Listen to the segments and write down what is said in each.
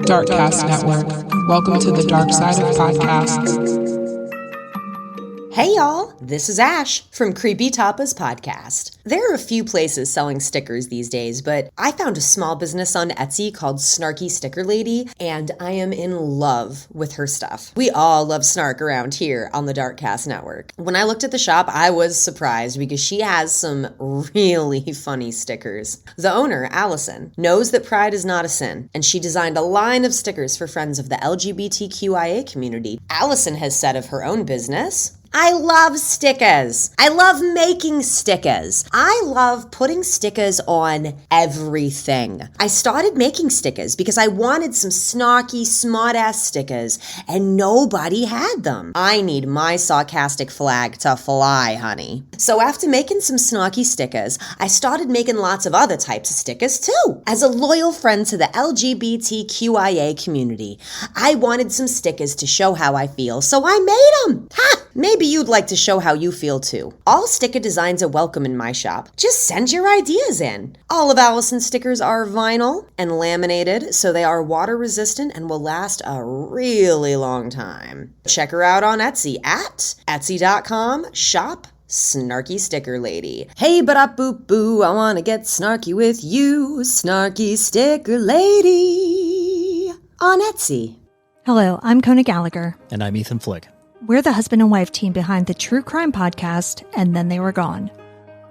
Darkcast Network. Welcome to the dark side of podcasts. Hey y'all, this is Ash from Creepy Tapas Podcast. There are a few places selling stickers these days, but I found a small business on Etsy called Snarky Sticker Lady, and I am in love with her stuff. We all love snark around here on the Darkcast Network. When I looked at the shop, I was surprised because she has some really funny stickers. The owner, Allison, knows that pride is not a sin, and she designed a line of stickers for friends of the LGBTQIA community. Allison has said of her own business, I love stickers. I love making stickers. I love putting stickers on everything. I started making stickers because I wanted some snarky, smart-ass stickers, and nobody had them. I need my sarcastic flag to fly, honey. So after making some snarky stickers, I started making lots of other types of stickers too. As a loyal friend to the LGBTQIA community, I wanted some stickers to show how I feel, so I made them. Ha! Maybe you'd like to show how you feel too. All sticker designs are welcome in my shop. Just send your ideas in. All of Allison's stickers are vinyl and laminated, so they are water resistant and will last a really long time. Check her out on Etsy at etsy.com/shop Snarky Sticker Lady. Hey, ba-da-boo-boo, I wanna get snarky with you, Snarky Sticker Lady on Etsy. Hello, I'm Kona Gallagher. And I'm Ethan Flick. We're the husband and wife team behind the true crime podcast, And Then They Were Gone.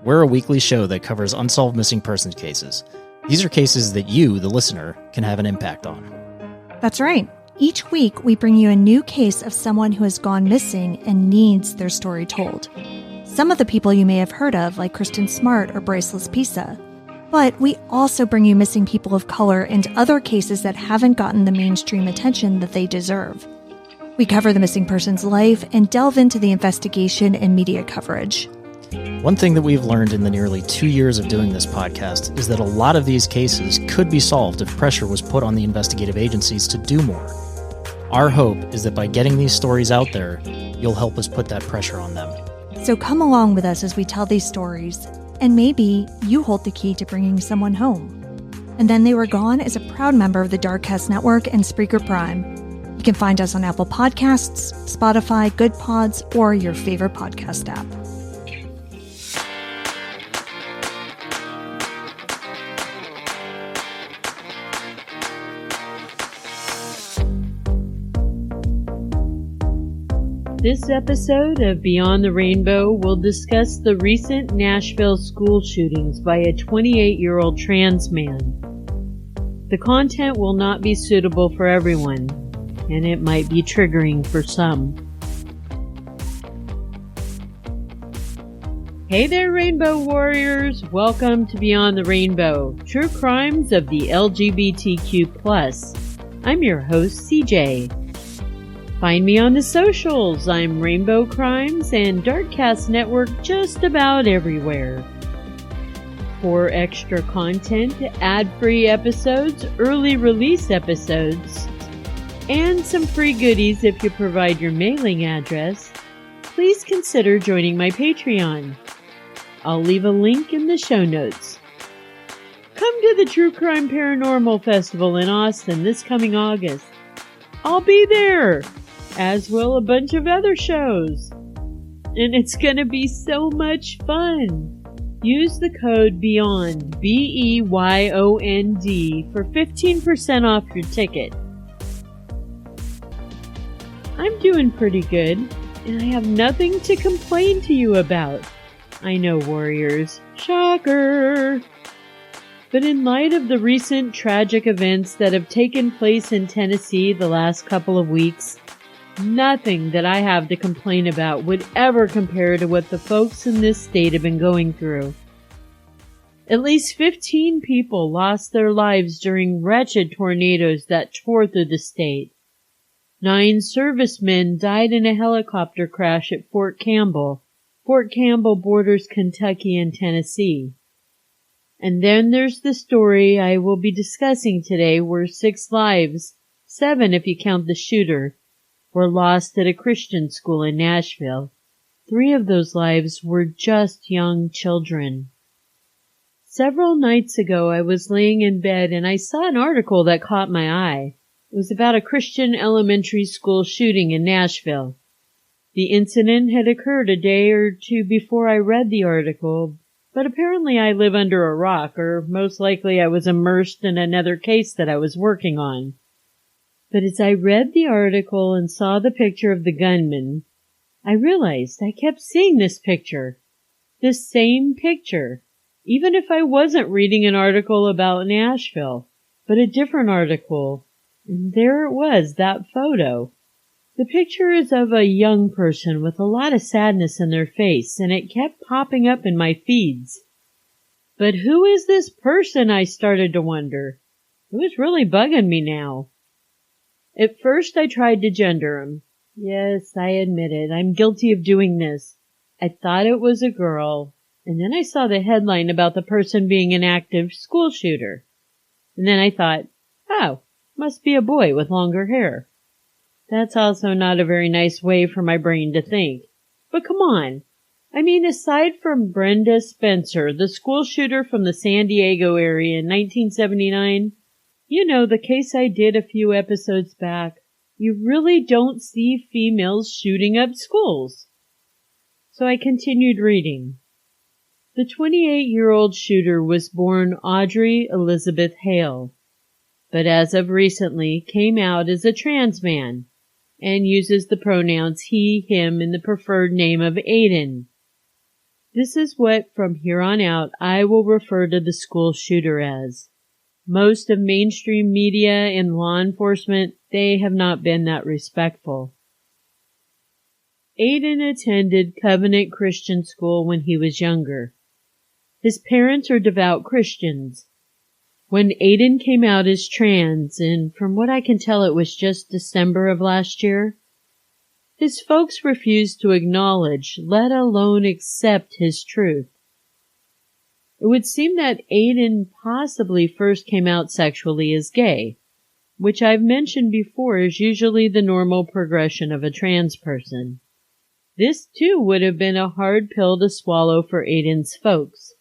We're a weekly show that covers unsolved missing persons cases. These are cases that you, the listener, can have an impact on. That's right. Each week, we bring you a new case of someone who has gone missing and needs their story told. Some of the people you may have heard of, like Kristen Smart or Braceless Pizza. But we also bring you missing people of color and other cases that haven't gotten the mainstream attention that they deserve. We cover the missing person's life and delve into the investigation and media coverage. One thing that we've learned in the nearly 2 years of doing this podcast is that a lot of these cases could be solved if pressure was put on the investigative agencies to do more. Our hope is that by getting these stories out there, you'll help us put that pressure on them. So come along with us as we tell these stories, and maybe you hold the key to bringing someone home. And Then They Were Gone is a proud member of the Darkcast Network and Spreaker Prime. You can find us on Apple Podcasts, Spotify, Good Pods, or your favorite podcast app. This episode of Beyond the Rainbow will discuss the recent Nashville school shootings by a 28-year-old trans man. The content will not be suitable for everyone, and it might be triggering for some. Hey there, Rainbow Warriors! Welcome to Beyond the Rainbow, True Crimes of the LGBTQ+. I'm your host, CJ. Find me on the socials. I'm Rainbow Crimes and Darkcast Network just about everywhere. For extra content, ad-free episodes, early release episodes, and some free goodies if you provide your mailing address, please consider joining my Patreon. I'll leave a link in the show notes. Come to the True Crime Paranormal Festival in Austin this coming August. I'll be there, as will a bunch of other shows. And it's gonna be so much fun. Use the code BEYOND, BEYOND, for 15% off your ticket. I'm doing pretty good, and I have nothing to complain to you about. I know, Warriors. Shocker! But in light of the recent tragic events that have taken place in Tennessee the last couple of weeks, nothing that I have to complain about would ever compare to what the folks in this state have been going through. At least 15 people lost their lives during wretched tornadoes that tore through the state. 9 servicemen died in a helicopter crash at Fort Campbell. Fort Campbell borders Kentucky and Tennessee. And then there's the story I will be discussing today where 6 lives, 7 if you count the shooter, were lost at a Christian school in Nashville. 3 of those lives were just young children. Several nights ago, I was laying in bed and I saw an article that caught my eye. It was about a Christian elementary school shooting in Nashville. The incident had occurred a day or two before I read the article, but apparently I live under a rock, or most likely I was immersed in another case that I was working on. But as I read the article and saw the picture of the gunman, I realized I kept seeing this picture. This same picture. Even if I wasn't reading an article about Nashville, but a different article. And there it was, that photo. The picture is of a young person with a lot of sadness in their face, and it kept popping up in my feeds. But who is this person, I started to wonder. It was really bugging me now. At first I tried to gender him. Yes, I admit it, I'm guilty of doing this. I thought it was a girl, and then I saw the headline about the person being an active school shooter. And then I thought, oh, must be a boy with longer hair. That's also not a very nice way for my brain to think. But come on. I mean, aside from Brenda Spencer, the school shooter from the San Diego area in 1979, you know, the case I did a few episodes back, you really don't see females shooting up schools. So I continued reading. The 28-year-old shooter was born Audrey Elizabeth Hale, but as of recently came out as a trans man and uses the pronouns he, him in the preferred name of Aiden. This is what from here on out I will refer to the school shooter as. Most of mainstream media and law enforcement, they have not been that respectful. Aiden attended Covenant Christian School when he was younger. His parents are devout Christians. When Aiden came out as trans, and from what I can tell it was just December of last year, his folks refused to acknowledge, let alone accept his truth. It would seem that Aiden possibly first came out sexually as gay, which I've mentioned before is usually the normal progression of a trans person. This too would have been a hard pill to swallow for Aiden's folks,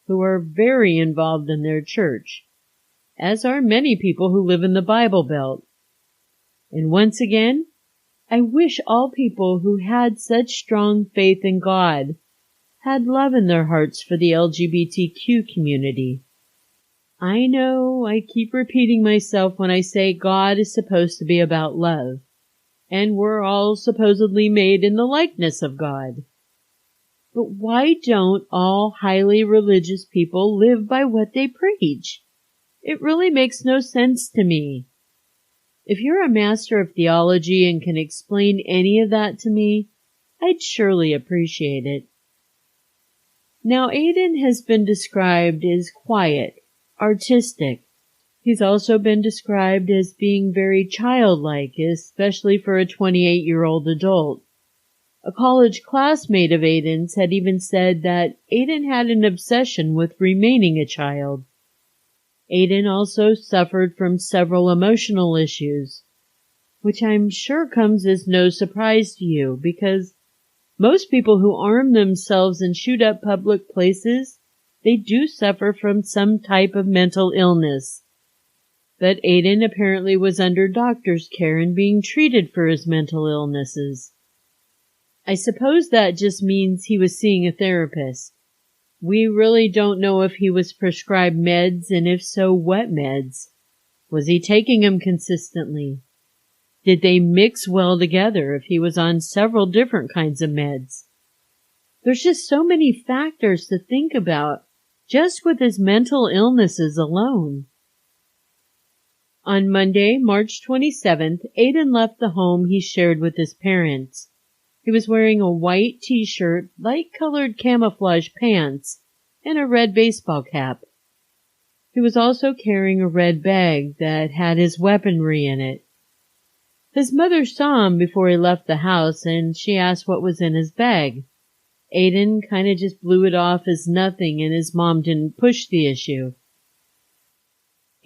who are very involved in their church, as are many people who live in the Bible Belt. And once again, I wish all people who had such strong faith in God had love in their hearts for the LGBTQ community. I know I keep repeating myself when I say God is supposed to be about love, and we're all supposedly made in the likeness of God. But why don't all highly religious people live by what they preach? It really makes no sense to me. If you're a master of theology and can explain any of that to me, I'd surely appreciate it. Now, Aiden has been described as quiet, artistic. He's also been described as being very childlike, especially for a 28-year-old adult. A college classmate of Aiden's had even said that Aiden had an obsession with remaining a child. Aiden also suffered from several emotional issues, which I'm sure comes as no surprise to you, because most people who arm themselves and shoot up public places, they do suffer from some type of mental illness. But Aiden apparently was under doctor's care and being treated for his mental illnesses. I suppose that just means he was seeing a therapist. We really don't know if he was prescribed meds, and if so, what meds. Was he taking them consistently? Did they mix well together if he was on several different kinds of meds? There's just so many factors to think about, just with his mental illnesses alone. On Monday, March 27th, Aiden left the home he shared with his parents. He was wearing a white t-shirt, light-colored camouflage pants, and a red baseball cap. He was also carrying a red bag that had his weaponry in it. His mother saw him before he left the house, and she asked what was in his bag. Aiden kind of just blew it off as nothing, and his mom didn't push the issue.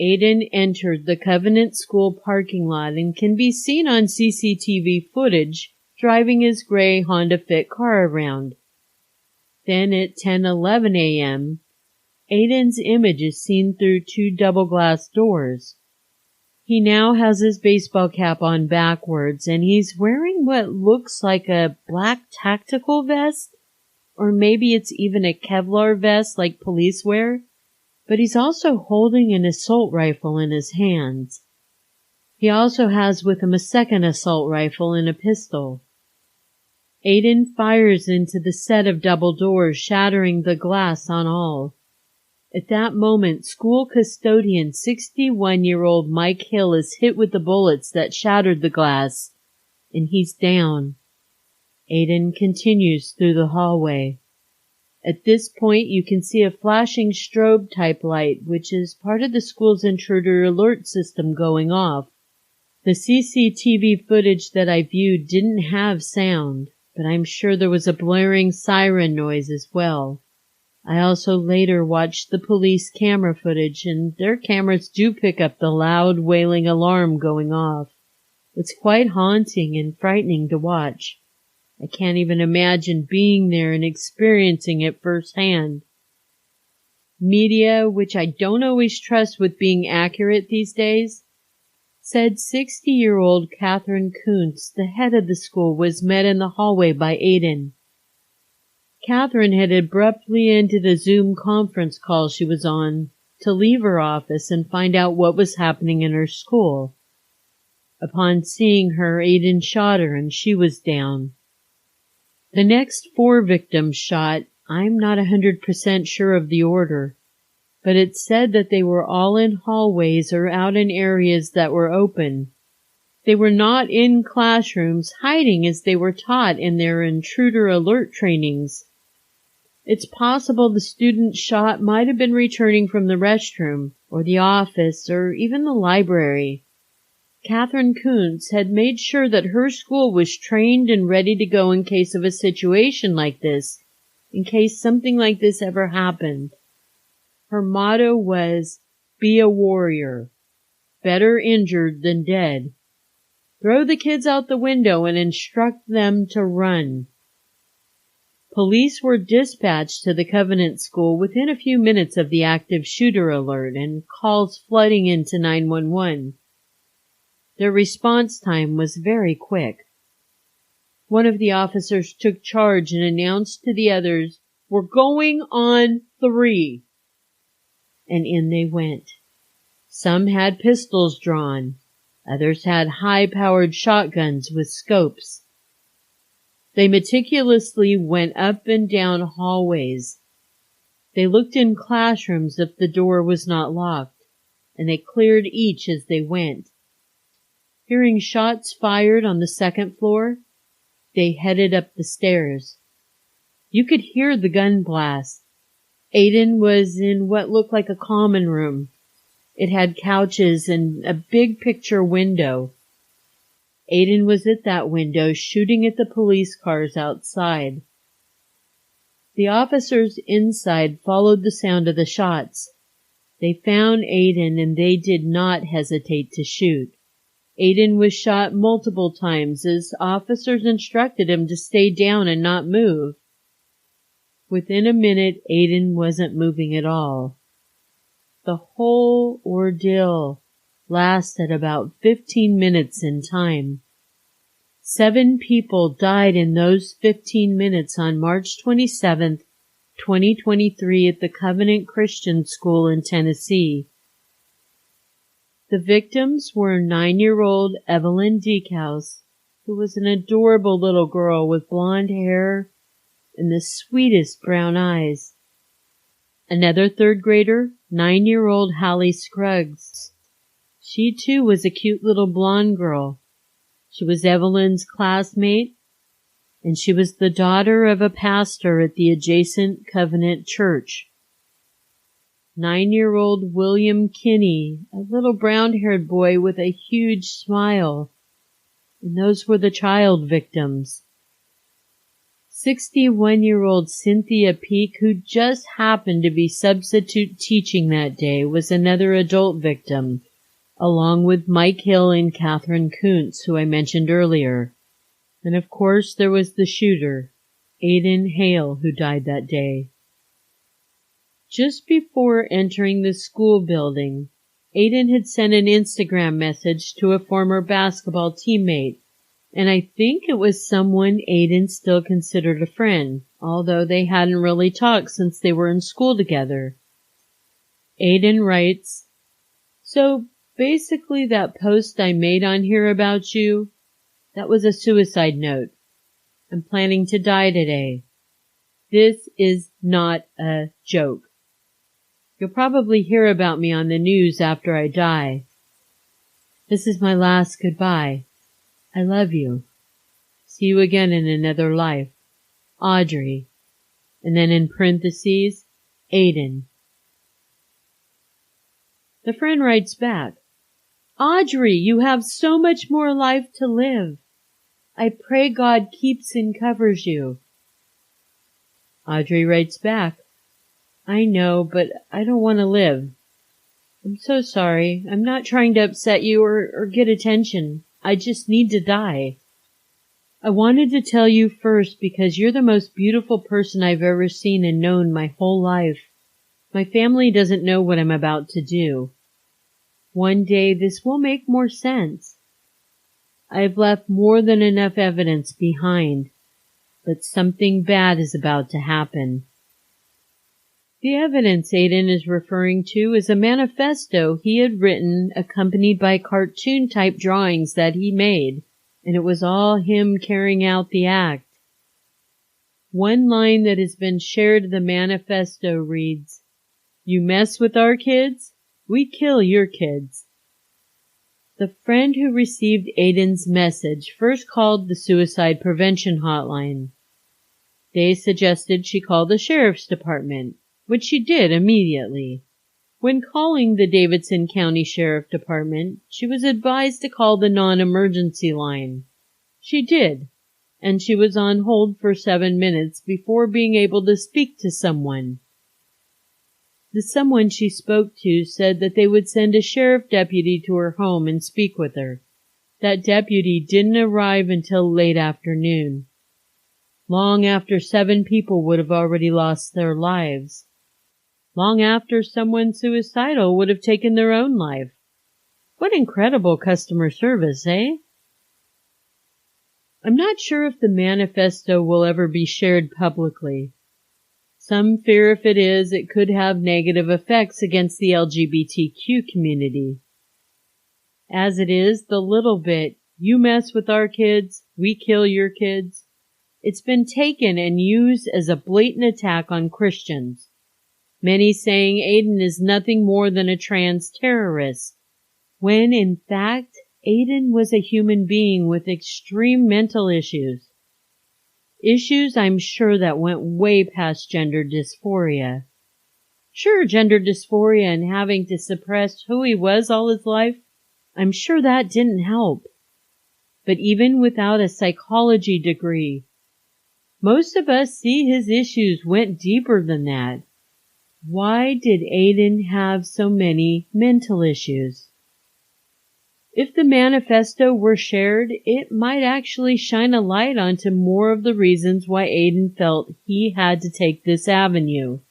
Aiden entered the Covenant School parking lot and can be seen on CCTV footage driving his gray Honda Fit car around. Then at 10:11 a.m., Aiden's image is seen through 2 double glass doors. He now has his baseball cap on backwards, and he's wearing what looks like a black tactical vest, or maybe it's even a Kevlar vest like police wear, but he's also holding an assault rifle in his hands. He also has with him a second assault rifle and a pistol. Aiden fires into the set of double doors, shattering the glass on all. At that moment, school custodian 61-year-old Mike Hill is hit with the bullets that shattered the glass, and he's down. Aiden continues through the hallway. At this point, you can see a flashing strobe-type light, which is part of the school's intruder alert system going off. The CCTV footage that I viewed didn't have sound, but I'm sure there was a blaring siren noise as well. I also later watched the police camera footage, and their cameras do pick up the loud wailing alarm going off. It's quite haunting and frightening to watch. I can't even imagine being there and experiencing it firsthand. Media, which I don't always trust with being accurate these days, said 60-year-old Catherine Kuntz, the head of the school, was met in the hallway by Aiden. Catherine had abruptly ended a Zoom conference call she was on to leave her office and find out what was happening in her school. Upon seeing her, Aiden shot her and she was down. The next 4 victims shot, I'm not 100% sure of the order, but it said that they were all in hallways or out in areas that were open. They were not in classrooms, hiding as they were taught in their intruder alert trainings. It's possible the student shot might have been returning from the restroom, or the office, or even the library. Catherine Kuntz had made sure that her school was trained and ready to go in case of a situation like this, in case something like this ever happened. Her motto was, "Be a warrior. Better injured than dead. Throw the kids out the window and instruct them to run." Police were dispatched to the Covenant School within a few minutes of the active shooter alert and calls flooding into 911. Their response time was very quick. One of the officers took charge and announced to the others, "We're going on 3. And in they went. Some had pistols drawn. Others had high-powered shotguns with scopes. They meticulously went up and down hallways. They looked in classrooms if the door was not locked, and they cleared each as they went. Hearing shots fired on the 2nd floor, they headed up the stairs. You could hear the gun blast. Aiden was in what looked like a common room. It had couches and a big picture window. Aiden was at that window shooting at the police cars outside. The officers inside followed the sound of the shots. They found Aiden and they did not hesitate to shoot. Aiden was shot multiple times as officers instructed him to stay down and not move. Within a minute, Aiden wasn't moving at all. The whole ordeal lasted about 15 minutes in time. 7 people died in those 15 minutes on March 27th, 2023 at the Covenant Christian School in Tennessee. The victims were 9-year-old Evelyn Deekhouse, who was an adorable little girl with blonde hair and the sweetest brown eyes. Another 3rd grader, 9-year-old Hallie Scruggs. She too was a cute little blonde girl. She was Evelyn's classmate, and she was the daughter of a pastor at the adjacent Covenant Church. 9-year-old William Kinney, a little brown-haired boy with a huge smile. And those were the child victims. 61-year-old Cynthia Peak, who just happened to be substitute teaching that day, was another adult victim, along with Mike Hill and Catherine Kuntz, who I mentioned earlier. And of course there was the shooter, Aiden Hale, who died that day. Just before entering the school building, Aiden had sent an Instagram message to a former basketball teammate, and I think it was someone Aiden still considered a friend, although they hadn't really talked since they were in school together. Aiden writes, "So basically that post I made on here about you, that was a suicide note. I'm planning to die today. This is not a joke. You'll probably hear about me on the news after I die. This is my last goodbye. I love you. See you again in another life. Audrey." And then in parentheses, Aiden. The friend writes back, "Audrey, you have so much more life to live. I pray God keeps and covers you." Audrey writes back, "I know, but I don't want to live. I'm so sorry. I'm not trying to upset you or get attention. I just need to die. I wanted to tell you first because you're the most beautiful person I've ever seen and known my whole life. My family doesn't know what I'm about to do. One day this will make more sense. I've left more than enough evidence behind, but something bad is about to happen." The evidence Aiden is referring to is a manifesto he had written accompanied by cartoon-type drawings that he made, and it was all him carrying out the act. One line that has been shared in the manifesto reads, "You mess with our kids, we kill your kids." The friend who received Aiden's message first called the suicide prevention hotline. They suggested she call the sheriff's department, which she did immediately. When calling the Davidson County Sheriff Department, she was advised to call the non-emergency line. She did, and she was on hold for 7 minutes before being able to speak to someone. The someone she spoke to said that they would send a sheriff deputy to her home and speak with her. That deputy didn't arrive until late afternoon, long after 7 people would have already lost their lives, long after someone suicidal would have taken their own life. What incredible customer service, eh? I'm not sure if the manifesto will ever be shared publicly. Some fear if it is, it could have negative effects against the LGBTQ community. As it is, the little bit, "You mess with our kids, we kill your kids," it's been taken and used as a blatant attack on Christians. Many saying Aiden is nothing more than a trans terrorist, when in fact, Aiden was a human being with extreme mental issues. Issues I'm sure that went way past gender dysphoria. Sure, gender dysphoria and having to suppress who he was all his life, I'm sure that didn't help. But even without a psychology degree, most of us see his issues went deeper than that. Why did Aiden have so many mental issues? If the manifesto were shared, it might actually shine a light onto more of the reasons why Aiden felt he had to take this avenue.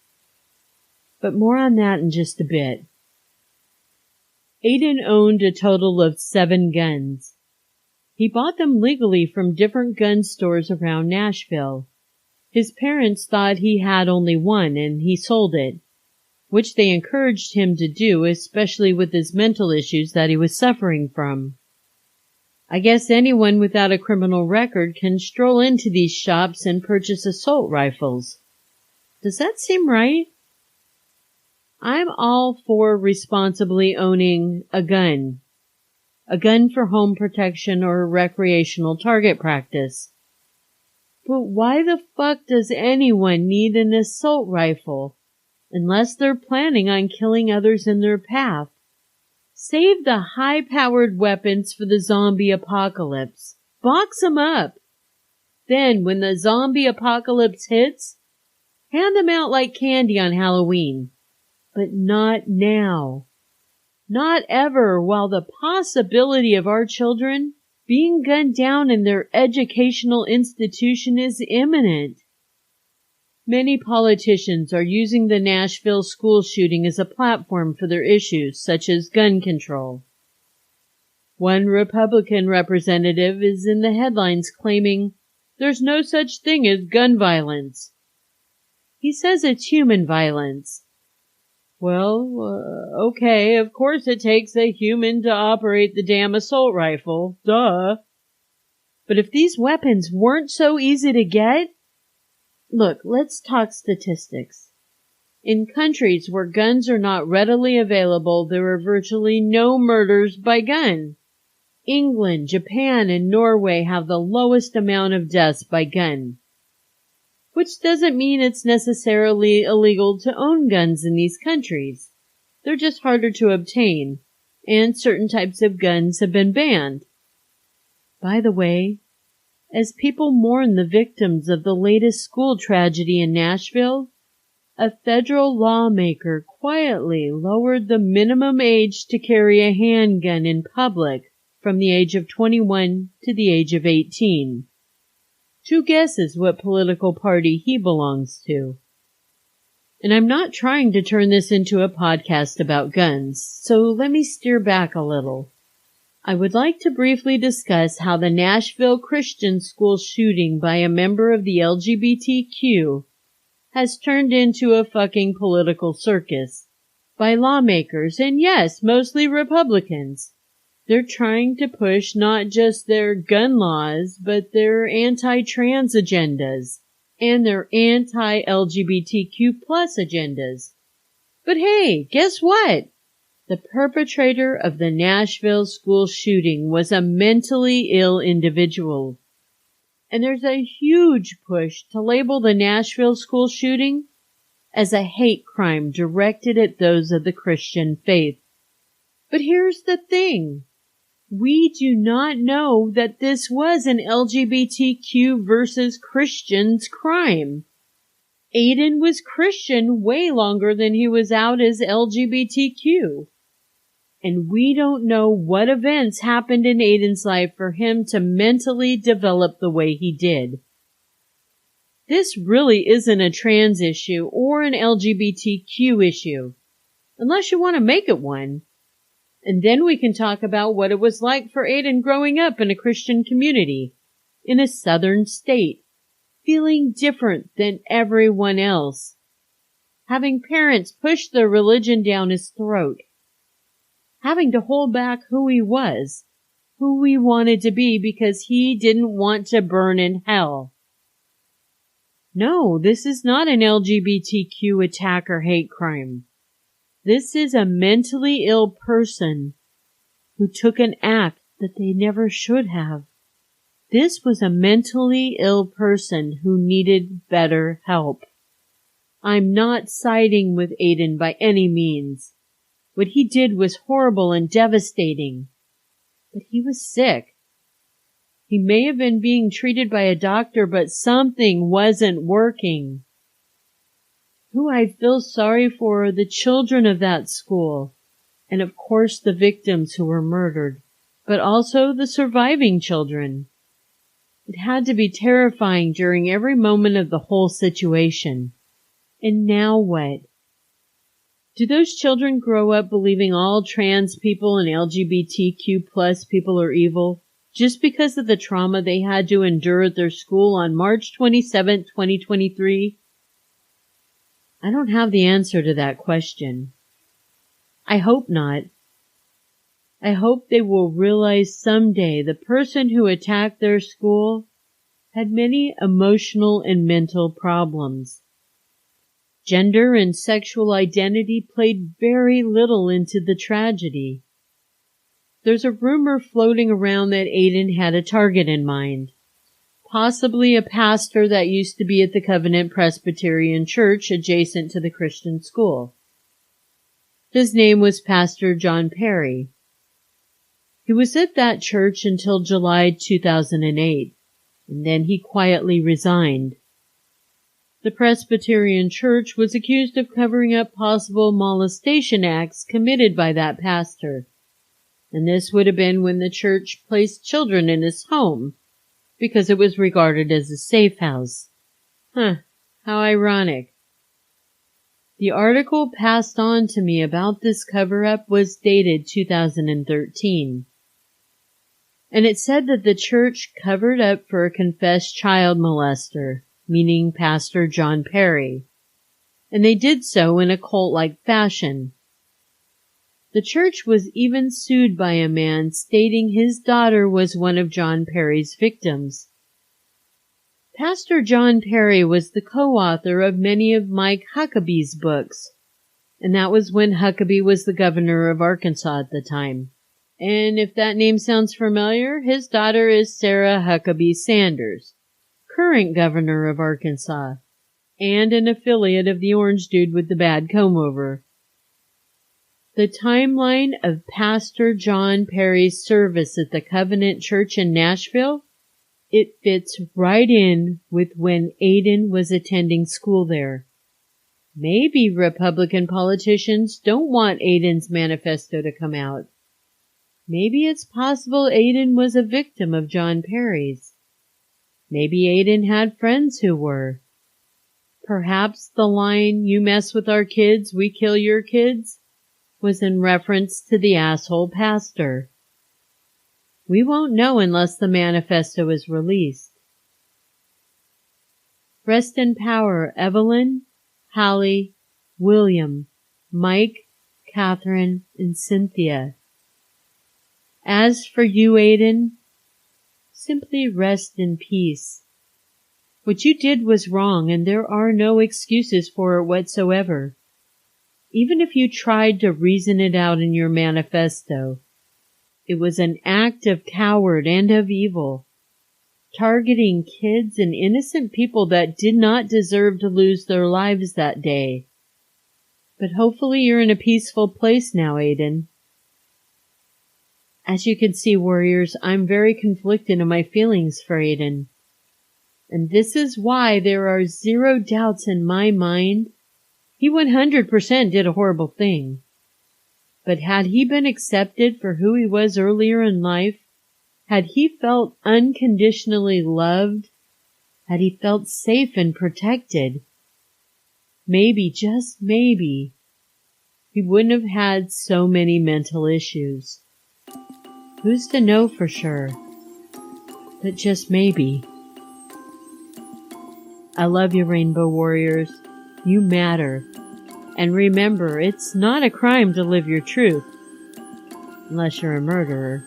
But more on that in just a bit. Aiden owned a total of 7 guns. He bought them legally from different gun stores around Nashville. His parents thought he had only one and he sold it, which they encouraged him to do, especially with his mental issues that he was suffering from. I guess anyone without a criminal record can stroll into these shops and purchase assault rifles. Does that seem right? I'm all for responsibly owning a gun for home protection or recreational target practice. But why the fuck does anyone need an assault rifle? Unless they're planning on killing others in their path. Save the high-powered weapons for the zombie apocalypse. Box them up. Then, when the zombie apocalypse hits, hand them out like candy on Halloween. But not now. Not ever, while the possibility of our children being gunned down in their educational institution is imminent. Many politicians are using the Nashville school shooting as a platform for their issues, such as gun control. One Republican representative is in the headlines claiming there's no such thing as gun violence. He says it's human violence. Well, okay, of course it takes a human to operate the damn assault rifle. Duh. But if these weapons weren't so easy to get... Look, let's talk statistics. In countries where guns are not readily available, there are virtually no murders by gun. England, Japan, and Norway have the lowest amount of deaths by gun. Which doesn't mean it's necessarily illegal to own guns in these countries. They're just harder to obtain, and certain types of guns have been banned. By the way, as people mourn the victims of the latest school tragedy in Nashville, a federal lawmaker quietly lowered the minimum age to carry a handgun in public from the age of 21 to the age of 18. Two guesses what political party he belongs to. And I'm not trying to turn this into a podcast about guns, so let me steer back a little. I would like to briefly discuss how the Nashville Christian school shooting by a member of the LGBTQ has turned into a fucking political circus by lawmakers, and yes, mostly Republicans. They're trying to push not just their gun laws, but their anti-trans agendas and their anti-LGBTQ plus agendas. But hey, guess what? The perpetrator of the Nashville school shooting was a mentally ill individual. And there's a huge push to label the Nashville school shooting as a hate crime directed at those of the Christian faith. But here's the thing. We do not know that this was an LGBTQ versus Christians crime. Aiden was Christian way longer than he was out as LGBTQ. And we don't know what events happened in Aiden's life for him to mentally develop the way he did. This really isn't a trans issue or an LGBTQ issue, unless you want to make it one. And then we can talk about what it was like for Aiden growing up in a Christian community, in a southern state, feeling different than everyone else, having parents push their religion down his throat, having to hold back who he was, who he wanted to be because he didn't want to burn in hell. No, this is not an LGBTQ attack or hate crime. This is a mentally ill person who took an act that they never should have. This was a mentally ill person who needed better help. I'm not siding with Aiden by any means. What he did was horrible and devastating. But he was sick. He may have been being treated by a doctor, but something wasn't working. Who I feel sorry for are the children of that school, and of course the victims who were murdered, but also the surviving children. It had to be terrifying during every moment of the whole situation. And now what? Do those children grow up believing all trans people and LGBTQ plus people are evil just because of the trauma they had to endure at their school on March 27, 2023? I don't have the answer to that question. I hope not. I hope they will realize someday the person who attacked their school had many emotional and mental problems. Gender and sexual identity played very little into the tragedy. There's a rumor floating around that Aiden had a target in mind. Possibly a pastor that used to be at the Covenant Presbyterian Church adjacent to the Christian school. His name was Pastor John Perry. He was at that church until July 2008, and then he quietly resigned. The Presbyterian Church was accused of covering up possible molestation acts committed by that pastor, and this would have been when the church placed children in his home, because it was regarded as a safe house. How ironic. The article passed on to me about this cover-up was dated 2013. And it said that the church covered up for a confessed child molester, meaning Pastor John Perry. And they did so in a cult-like fashion. The church was even sued by a man stating his daughter was one of John Perry's victims. Pastor John Perry was the co-author of many of Mike Huckabee's books, and that was when Huckabee was the governor of Arkansas at the time. And if that name sounds familiar, his daughter is Sarah Huckabee Sanders, current governor of Arkansas, and an affiliate of the orange dude with the bad comb-over. The timeline of Pastor John Perry's service at the Covenant Church in Nashville, it fits right in with when Aiden was attending school there. Maybe Republican politicians don't want Aiden's manifesto to come out. Maybe it's possible Aiden was a victim of John Perry's. Maybe Aiden had friends who were. Perhaps the line, "You mess with our kids, we kill your kids," was in reference to the asshole pastor. We won't know unless the manifesto is released. Rest in power, Evelyn, Hallie, William, Mike, Catherine, and Cynthia. As for you, Aiden, simply rest in peace. What you did was wrong, and there are no excuses for it whatsoever. Even if you tried to reason it out in your manifesto, it was an act of coward and of evil, targeting kids and innocent people that did not deserve to lose their lives that day. But hopefully you're in a peaceful place now, Aiden. As you can see, warriors, I'm very conflicted in my feelings for Aiden. And this is why there are zero doubts in my mind. He 100% did a horrible thing. But had he been accepted for who he was earlier in life, had he felt unconditionally loved, had he felt safe and protected, maybe, just maybe, he wouldn't have had so many mental issues. Who's to know for sure? But just maybe. I love you, Rainbow Warriors. You matter. And remember, it's not a crime to live your truth. Unless you're a murderer.